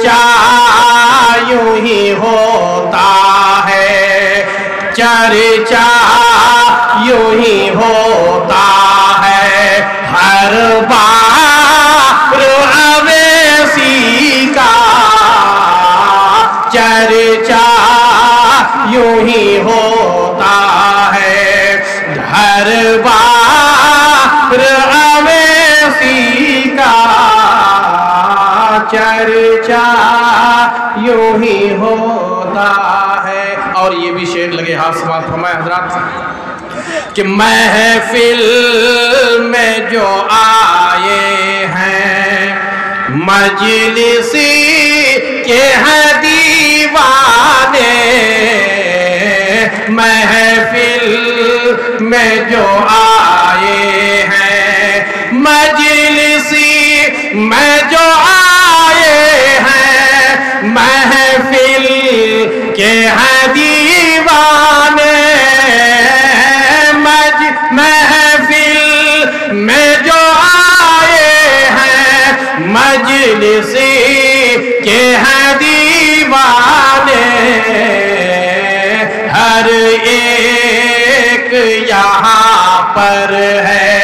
चर्चा यूं ही होता है, चर्चा यूं ही होता है, हर बार अवेसी का चर्चा यूं ही होता है, हर बार अवेसी का चर्चा यूं ही होता है। और ये भी शेर लगे हाथ समाज फरमाए हजरात कि महफिल में जो आए हैं मजलिसी के हैं दीवाने, महफिल में जो आए हैं मजलिसी में जो आए हैं, महफिल के हैं दीवाने, महफिल में जो आए हैं मजलिसी के हैं दीवाने, हर एक यहाँ पर है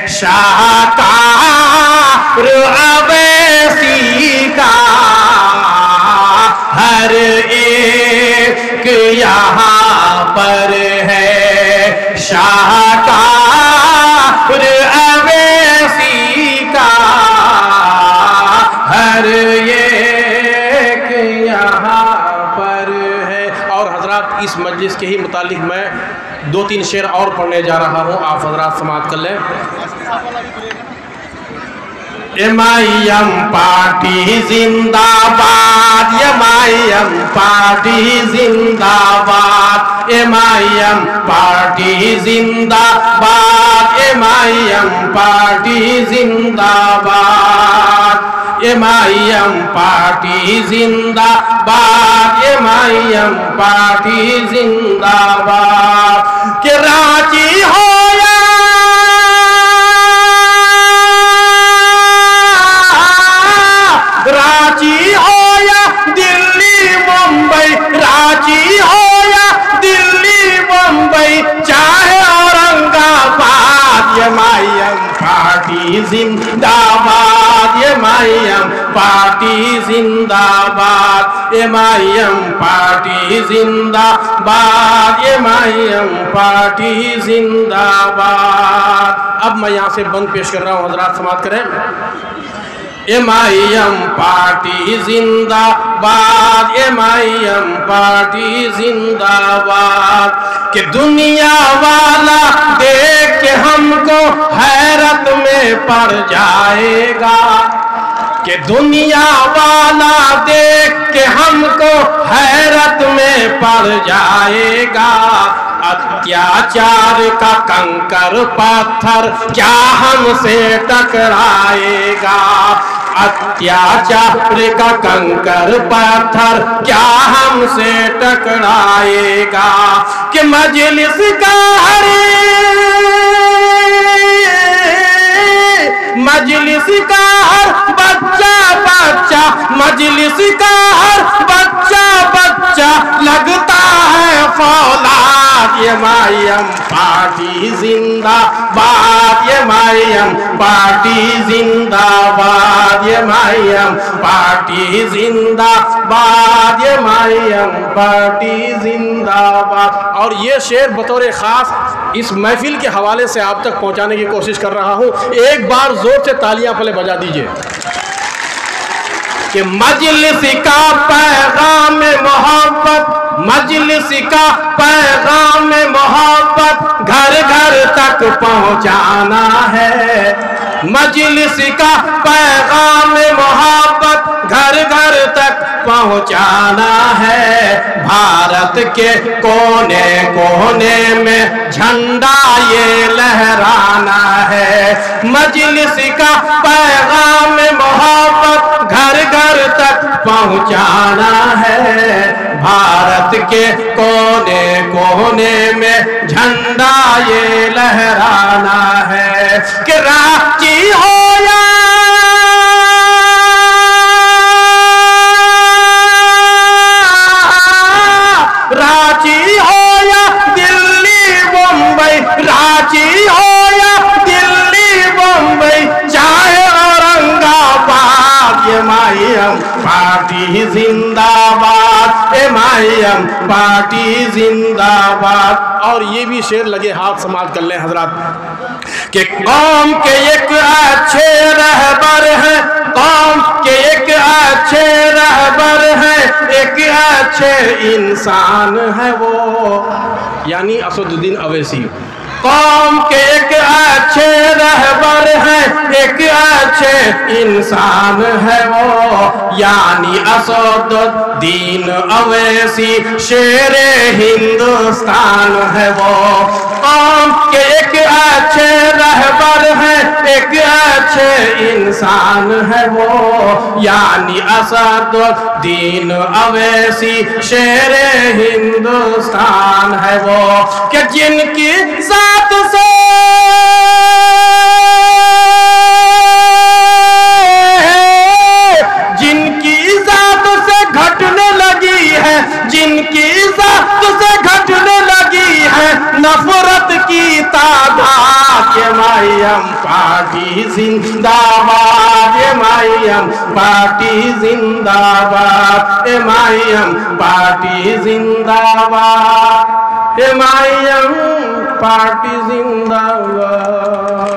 शाहकार अवैसी का, हर एक यहाँ पर है शाहकार अवैसी का, हर एक यहाँ पर है। और हजरात इस मजलिस के ही मुतालिक मैं 2-3 शेर और पढ़ने जा रहा हूँ, आप हजरात समाअत कर लें। एमआईएम पार्टी जिंदाबाद, एमआईएम पार्टी जिंदाबाद, एमआईएम पार्टी जिंदाबाद, एमआईएम पार्टी जिंदाबाद, एमआईएम पार्टी जिंदाबाद, एमआईएम पार्टी जिंदाबाद। कि रांची हो रांची हो या दिल्ली मुंबई, रांची हो या दिल्ली मुंबई, चाहे औरंगाबाद, एमआईएम पार्टी जिंदाबाद, एमआईएम पार्टी जिंदाबाद, एमआईएम पार्टी जिंदाबाद, एमआईएम पार्टी जिंदाबाद। अब मैं यहाँ से बंद पेश कर रहा हूँ, हजरात समाअत करें। एमआईएम पार्टी जिंदाबाद, एमआईएम पार्टी जिंदाबाद। कि दुनिया वाला देख के हमको हैरत में पड़ जाएगा, कि दुनिया वाला देख के हमको हैरत में पड़ जाएगा, अत्याचार का कंकर पत्थर क्या हमसे टकराएगा, अत्याचार का कंकर पत्थर क्या हमसे टकराएगा। कि मजलिस का हर बच्चा बच्चा, मजलिस का हर बच्चा बच्चा लगता है फौलाद, एमआईएम पार्टी जिंदाबाद, एमआईएम पार्टी जिंदाबाद, एमआईएम पार्टी जिंदाबाद, एमआईएम पार्टी जिंदाबाद। और ये शेर बतौर खास इस महफिल के हवाले से आप तक पहुंचाने की कोशिश कर रहा हूं। एक बार जोर से तालियां पहले बजा दीजिए। कि मजलिस का पैगाम मोहब्बत, मजलिस का पैगाम मोहब्बत घर घर तक पहुंचाना है, मजलिस का पैगाम मोहब्बत घर घर तक पहुंचाना है, भारत के कोने कोने में झंडा ये लहराना है, मजलिस का पैगाम मोहब्बत घर घर तक पहुंचाना है, भारत के कोने कोने में झंडा ये लहराना है। कि रांची हो या एमआईएम पार्टी जिंदाबाद, एमआईएम पार्टी जिंदाबाद। और ये भी शेर लगे हाथ समाज कर लें हजरात कि कौम के एक अच्छे रहबर हैं, कौम के एक अच्छे रहबर हैं, एक अच्छे इंसान है वो, यानी असदुद्दीन अवैसी। कौम के एक अच्छे रहबर हैं, एक अच्छे इंसान है वो, यानी असदुद्दीन अवैसी शेरे हिंदुस्तान है वो। कौम के एक अच्छे रहबर हैं, एक अच्छे इंसान है वो, यानी असदुद्दीन अवैसी शेरे हिंदुस्तान है वो, कि जिनकी ज़ात से जिनकी ज़ात से घटने लगी है, जिनकी ज़ात से घटने लगी है नफरत की तादाद, एमआईएम पार्टी जिंदाबाद, एमआईएम पार्टी जिंदाबाद, एमआईएम पार्टी जिंदाबाद, एमआईएम पार्टी जिंदाबाद।